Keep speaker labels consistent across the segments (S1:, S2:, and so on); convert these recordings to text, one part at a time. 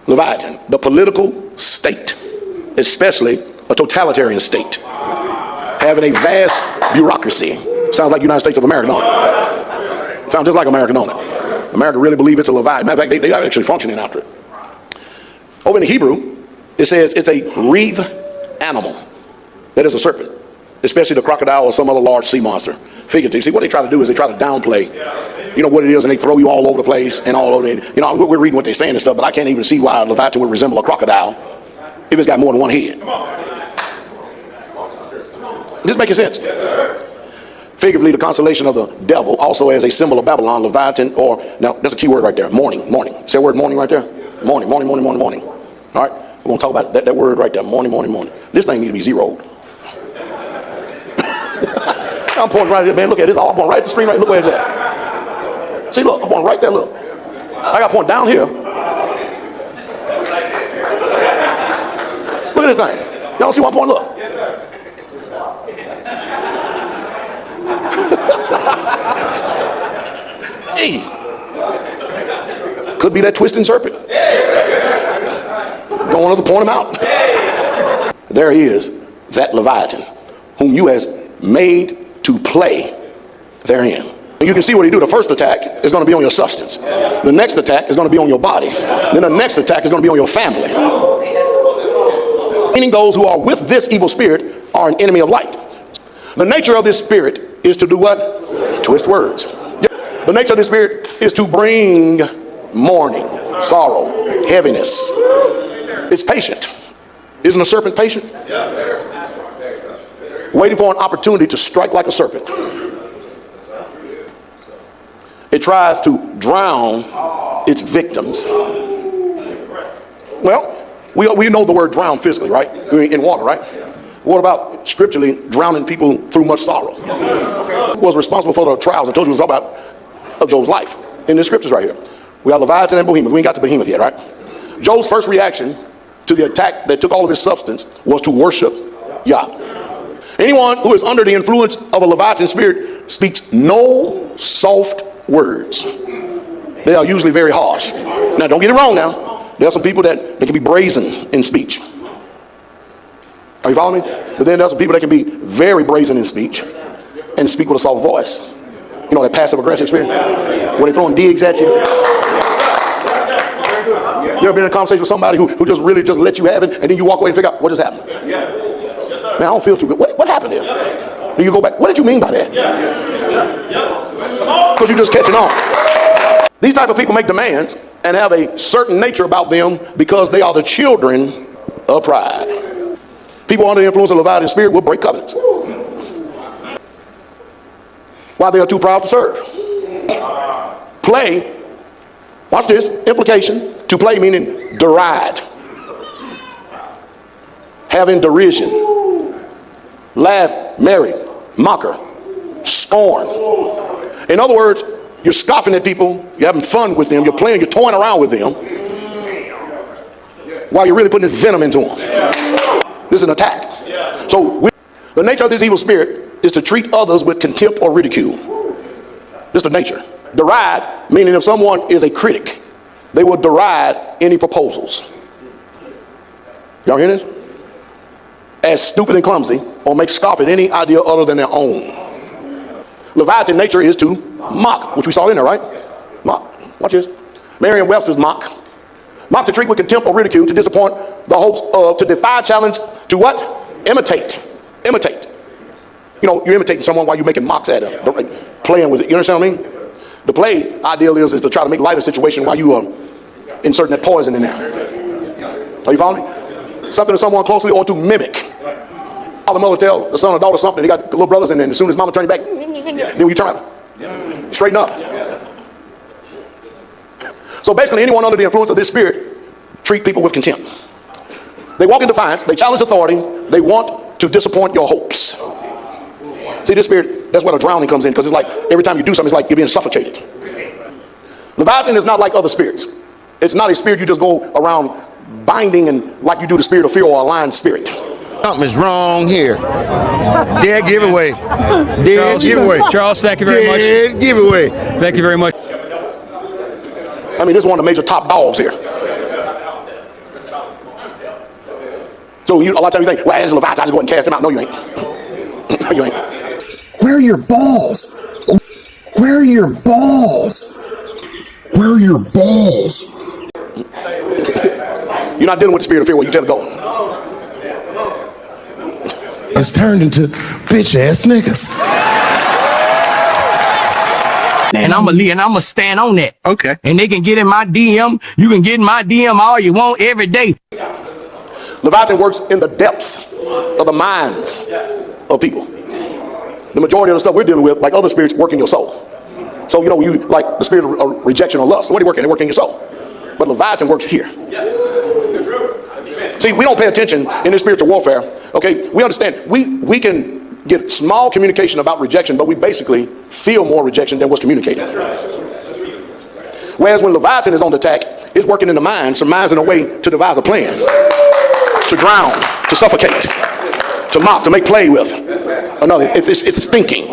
S1: Leviathan, the political state, especially a totalitarian state, having a vast bureaucracy. Sounds like United States of America, don't it? Sounds just like America, don't it? America really believe it's a Leviathan. Matter of fact, they are actually functioning after it. Over in the Hebrew, it says it's a wreathed animal. That is a serpent, especially the crocodile or some other large sea monster. Figurative. See, what they try to do is they try to downplay, what it is, and they throw you all over the place and all over it. We're reading what they're saying and stuff, but I can't even see why a Leviathan would resemble a crocodile if it's got more than one head. This making sense? Figuratively, the constellation of the devil, also as a symbol of Babylon, Leviathan, or, now that's a key word right there, morning. Say the word morning right there. Morning. All right, we're going to talk about that word right there, morning. This thing needs to be zeroed. I'm pointing right there, man. Look at this. I'm pointing right at the screen. Right. Look where it's at. See, look. I'm pointing right there. Look. I got to point down here. Look at this thing. Y'all see where I'm pointing? Look. Hey. Could be that twisting serpent. Don't want us to point him out. There he is, that Leviathan, whom you has made to play therein. You can see what he do. The first attack is going to be on your substance. The next attack is going to be on your body. Then the next attack is going to be on your family. Meaning those who are with this evil spirit are an enemy of light. The nature of this spirit is to do what? Twist words. The nature of this spirit is to bring mourning, sorrow, heaviness. It's patient. Isn't a serpent patient? Waiting for an opportunity to strike like a serpent. It tries to drown its victims. Well, we know the word drown physically, right? In water, right? What about scripturally drowning people through much sorrow? Was responsible for the trials. I told you it was about of Job's life in the scriptures right here. We got Leviathan and Behemoth. We ain't got to Behemoth yet, right? Job's first reaction to the attack that took all of his substance was to worship Yah. Anyone who is under the influence of a Leviathan spirit speaks no soft words. They are usually very harsh. Now, don't get it wrong now. There are some people that can be brazen in speech. Are you following me? But then there are some people that can be very brazen in speech and speak with a soft voice. You know, that passive aggressive spirit? When they're throwing digs at you. You ever been in a conversation with somebody who just really just let you have it, and then you walk away and figure out what just happened? Man, I don't feel too good. What happened here? Then you go back, what did you mean by that? Because you're just catching on. These type of people make demands and have a certain nature about them because they are the children of pride. People under the influence of Leviathan spirit will break covenants. Why? They are too proud to serve. Play, watch this, implication, to play meaning deride, have in derision, laugh, merry, mocker, scorn. In other words, you're scoffing at people, you're having fun with them, you're playing, you're toying around with them, while you're really putting this venom into them. This is an attack. So the nature of this evil spirit is to treat others with contempt or ridicule. This is the nature. Deride, meaning if someone is a critic, they will deride any proposals. Y'all hear this? As stupid and clumsy, or make scoff at any idea other than their own. Leviathan nature is to mock, which we saw in there, right? Mock. Watch this. Merriam-Webster's mock. Mock to treat with contempt or ridicule, to disappoint the hopes of, to defy, challenge, to what? Imitate. Imitate. You know, you're imitating someone while you're making mocks at them, playing with it. You understand what I mean? The play ideal is to try to make light of the situation while you are inserting that poison in there. Are you following me? Something to someone closely, or to mimic. Father, mother tell the son or daughter something. They got little brothers, and then as soon as mama turns back, then you turn around. Straighten up. So basically, anyone under the influence of this spirit treat people with contempt. They walk in defiance. They challenge authority. They want to disappoint your hopes. See, this spirit, that's where the drowning comes in, because it's like every time you do something, it's like you're being suffocated. Leviathan is not like other spirits. It's not a spirit you just go around binding and like you do the spirit of fear or a lion spirit.
S2: Something's wrong here. Dead giveaway. Dead giveaway.
S3: Charles, thank you very much.
S2: Dead giveaway.
S3: Thank you very much.
S1: I mean, this is one of the major top dogs here. So a lot of times you think, well, it's Leviathan, I just go ahead and cast him out. No, you ain't. No, you ain't.
S3: Where are your balls? Where are your balls? Where are your balls?
S1: You're not dealing with the spirit of fear where you tell it go.
S3: It's turned into bitch ass niggas.
S4: And I'ma stand on that.
S2: Okay.
S4: And they can get in my DM. You can get in my DM all you want every day.
S1: Leviathan works in the depths of the minds of people. The majority of the stuff we're dealing with, like other spirits, work in your soul. So, you like the spirit of rejection or lust. What do you work in? They work in your soul. But Leviathan works here. See, we don't pay attention in this spiritual warfare. Okay, we understand. We can get small communication about rejection, but we basically feel more rejection than what's communicated. Whereas when Leviathan is on the attack, it's working in the mind, surmising a way to devise a plan, to drown, to suffocate, to mock, to make play with. Another, it's thinking.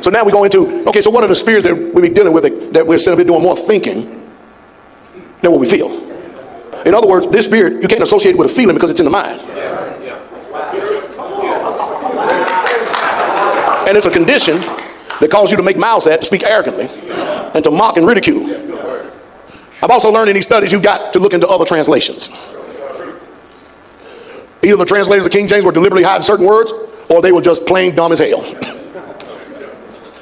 S1: So now we go into, okay, so what are the spirits that we be dealing with that we're simply doing more thinking than what we feel? In other words, this spirit, you can't associate it with a feeling because it's in the mind. And it's a condition that causes you to make mouths at, to speak arrogantly, and to mock and ridicule. I've also learned in these studies you've got to look into other translations. Either the translators of King James were deliberately hiding certain words, or they were just plain dumb as hell.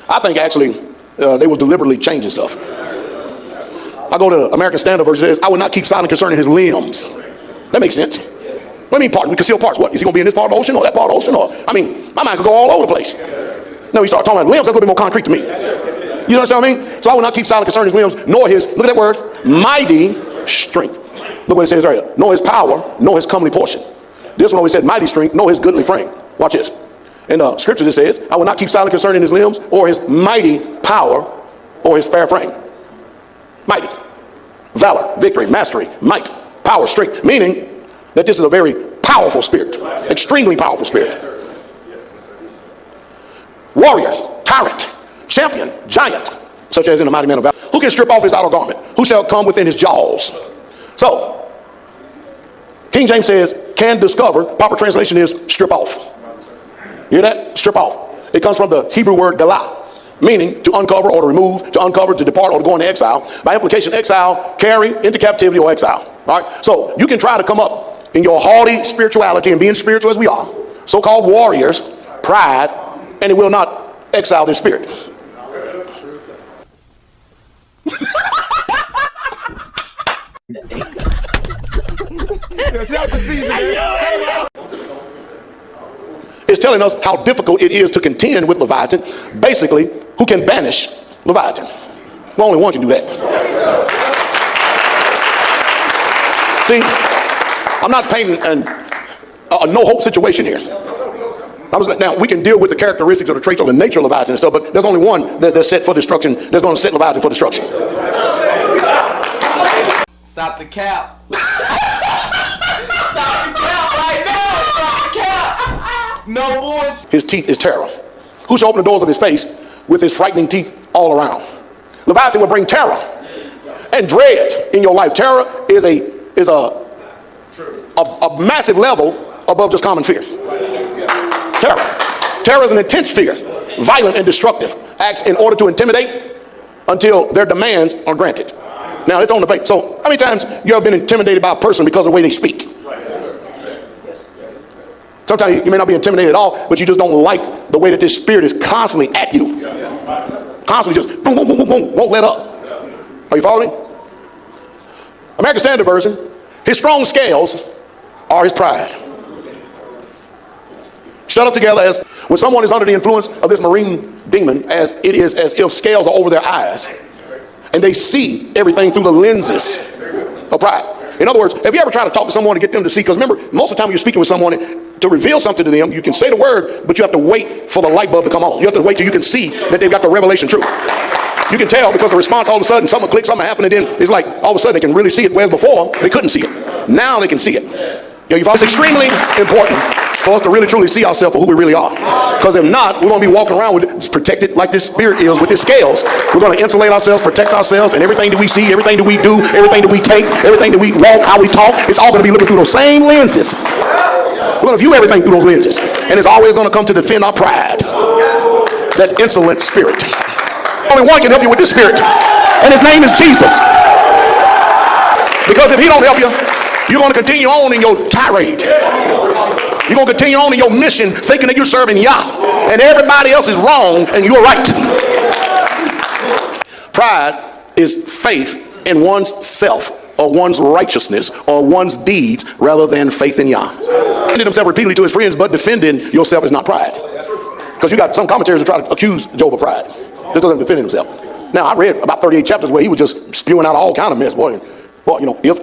S1: I think actually they were deliberately changing stuff. I go to American Standard Version, it says, I will not keep silent concerning his limbs. That makes sense. What do you mean part? We conceal parts. What? Is he going to be in this part of the ocean or that part of the ocean? Or, my mind could go all over the place. No, you start talking about limbs, that's a little bit more concrete to me. You understand what I mean? So I will not keep silent concerning his limbs, nor his, look at that word, mighty strength. Look what it says right here. Nor his power, nor his comely portion. This one always said mighty strength, nor his goodly frame. Watch this. In the scripture it says, I will not keep silent concerning his limbs, or his mighty power, or his fair frame. Mighty. Valor, victory, mastery, might, power, strength. Meaning that this is a very powerful spirit. Extremely powerful spirit. Warrior, tyrant, champion, giant, such as in the mighty man of valor. Who can strip off his outer garment? Who shall come within his jaws? So, King James says, can discover. Proper translation is strip off. You hear that? Strip off. It comes from the Hebrew word galah, meaning to uncover or to remove, to uncover, to depart, or to go into exile. By implication, exile, carry into captivity or exile. All right? So you can try to come up in your haughty spirituality and being spiritual as we are, so-called warriors, pride, and it will not exile this spirit. It's telling us how difficult it is to contend with Leviathan. Basically, who can banish Leviathan? Well, only one can do that. See, I'm not painting a no-hope situation here. Now, we can deal with the characteristics or the traits or the nature of Leviathan and stuff, but there's only one that's set for destruction, that's going to set Leviathan for destruction.
S5: Stop the cap. Stop the cap right now. Stop the cap. No boys.
S1: His teeth is terror. Who shall open the doors of his face with his frightening teeth all around? Leviathan will bring terror and dread in your life. Terror is a massive level above just common fear. Terror is an intense fear, violent and destructive, acts in order to intimidate until their demands are granted. Now, it's on the debate. So, how many times you have been intimidated by a person because of the way they speak? Sometimes you may not be intimidated at all, but you just don't like the way that this spirit is constantly at you. Constantly just boom, boom, boom, boom, boom, won't let up. Are you following me? American Standard Version, his strong scales are his pride. Shut up together as when someone is under the influence of this marine demon, as it is as if scales are over their eyes and they see everything through the lenses of pride. In other words, have you ever tried to talk to someone to get them to see? Because remember, most of the time when you're speaking with someone, to reveal something to them, you can say the word, but you have to wait for the light bulb to come on. You have to wait till you can see that they've got the revelation truth. You can tell because the response, all of a sudden, something clicks, something happened, and then it's like all of a sudden they can really see it, whereas before they couldn't see it. Now they can see it. It's extremely important for us to really truly see ourselves for who we really are. Because if not, we're going to be walking around with it protected like this spirit is with the scales. We're going to insulate ourselves, protect ourselves, and everything that we see, everything that we do, everything that we take, everything that we walk, how we talk, it's all going to be looking through those same lenses. We're going to view everything through those lenses. And it's always going to come to defend our pride. That insolent spirit. Only one can help you with this spirit, and his name is Jesus. Because if he don't help you, you're going to continue on in your tirade. You're going to continue on in your mission thinking that you're serving Yah and everybody else is wrong and you're right. Pride is faith in one's self or one's righteousness or one's deeds rather than faith in Yah. Defending himself repeatedly to his friends, but defending yourself is not pride. Because you got some commentators who try to accuse Job of pride. This doesn't defend himself. Now I read about 38 chapters where he was just spewing out all kind of mess, boy. Well, you know, if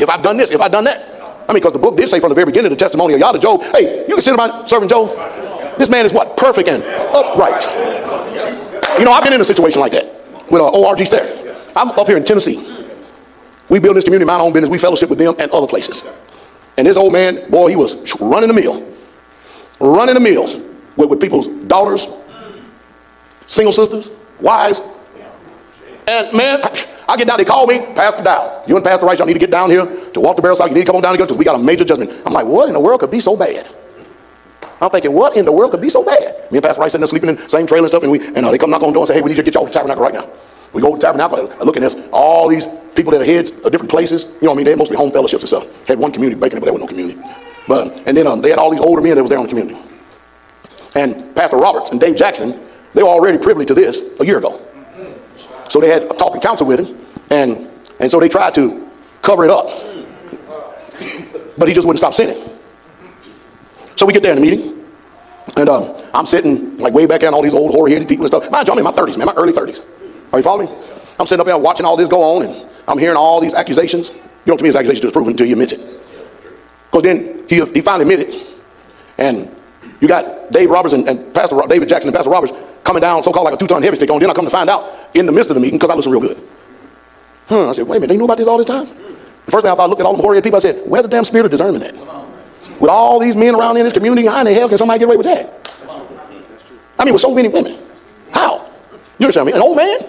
S1: I've done this, if I've done that. I mean, because the book did say from the very beginning, the testimony of Yah to Job, hey, you consider my servant Job? This man is what? Perfect and upright. You know, I've been in a situation like that with ORG Stair. I'm up here in Tennessee. We build this community, mind our own business. We fellowship with them and other places. And this old man, boy, he was running the mill with people's daughters, single sisters, wives. And man, I get down, they call me, Pastor Dowell. You and Pastor Rice, y'all need to get down here to walk the barrel side. You need to come on down here because we got a major judgment. I'm like, what in the world could be so bad? I'm thinking, what in the world could be so bad? Me and Pastor Rice sitting there sleeping in the same trailer and stuff, and they come knock on the door and say, hey, we need to get y'all to the tabernacle right now. We go to the tabernacle, I look at this, all these people that are heads of different places, you know what I mean, they're mostly home fellowships and stuff. Had one community baking it, but there was no community. And then they had all these older men that was there on the community. And Pastor Roberts and Dave Jackson, they were already privy to this a year ago. So they had a talking council with him, and so they tried to cover it up. But he just wouldn't stop sinning. So we get there in the meeting, and I'm sitting like way back there and all these old hoary-headed people and stuff. Mind you, I'm in my 30s, man, my early 30s. Are you following me? I'm sitting up there watching all this go on, and I'm hearing all these accusations. You know, to me, it's accusation is proven until you admit it. Because then he finally admitted, and you got Dave Roberts and Pastor David Jackson and Pastor Roberts coming down so-called like a 2-ton heavy stick on. Then I come to find out in the midst of the meeting, because I listen real good. I said, wait a minute, they knew about this all this time? The first thing I thought, I looked at all the hoary people, I said, where's the damn spirit of discernment at? With all these men around in this community, how in the hell can somebody get away with that? I mean, with so many women. How? You understand me? An old man?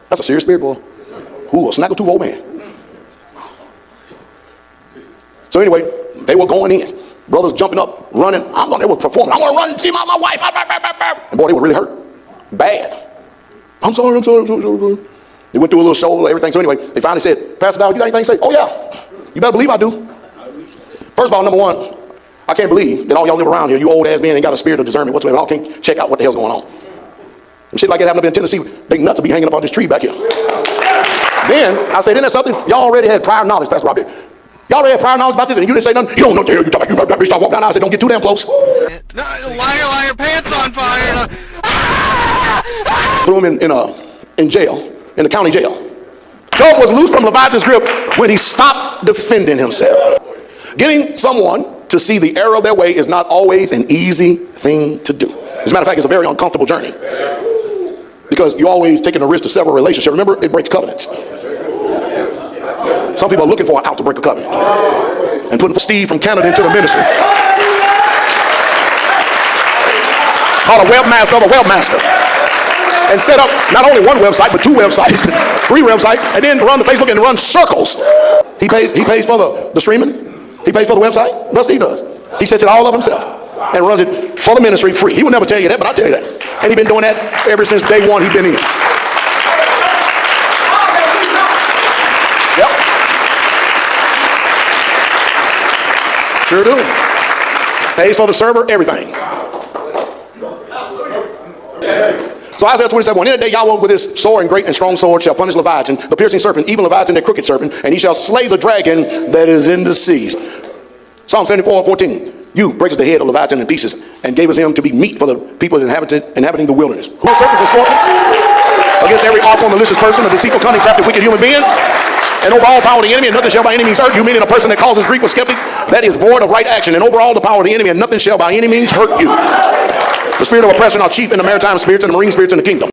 S1: That's a serious spirit, boy. Ooh, a snaggletooth old man. So anyway, they were going in. Brothers jumping up, running. They were performing. I want to run and see my wife. And boy, they were really hurt. Bad. I'm sorry. They went through a little show, everything. So anyway, they finally said, Pastor Dowell, you got anything to say? Oh yeah. You better believe I do. First of all, number one, I can't believe that all y'all live around here, you old ass men ain't got a spirit of discernment whatsoever. Y'all can't check out what the hell's going on. And shit like that happened up in Tennessee. They nuts to be hanging up on this tree back here. Then I said, isn't that something? Y'all already had prior knowledge, Pastor Robbie. Y'all already had prior knowledge about this, and you didn't say nothing. You don't know what the hell you talking about. You better stop walking down. I said, don't get too damn close.
S5: Liar, pants on fire.
S1: Threw him in jail, in the county jail. Job was loose from Leviathan's grip when he stopped defending himself. Getting someone to see the error of their way is not always an easy thing to do. As a matter of fact, it's a very uncomfortable journey. Because you're always taking a risk to sever a relationship. Remember, it breaks covenants. Some people are looking for an out to break a covenant. And putting Steve from Canada into the ministry. Called a webmaster of a webmaster. And set up not only one website, but 2 websites, 3 websites, and then run the Facebook and run circles. He pays for the streaming. He pays for the website. What Steve does? He sets it all up himself and runs it for the ministry free. He would never tell you that, but I'll tell you that. And he's been doing that ever since day one he's been in. Yep. Sure do. Pays for the server, everything. So Isaiah 27:1, in the day Yahweh with his sore and great and strong sword shall punish Leviathan, the piercing serpent, even Leviathan, the crooked serpent, and he shall slay the dragon that is in the seas. Psalm 74:14, you breakest the head of Leviathan in pieces and gavest him to be meat for the people inhabiting the wilderness. Who are serpents and scorpions? Against every artful, malicious person, a deceitful, cunning, crafty, wicked human being, and over all power of the enemy, and nothing shall by any means hurt you, meaning a person that causes grief or skeptic, that is void of right action, and over all the power of the enemy, and nothing shall by any means hurt you. The spirit of oppression are chief in the maritime spirits and the marine spirits in the kingdom.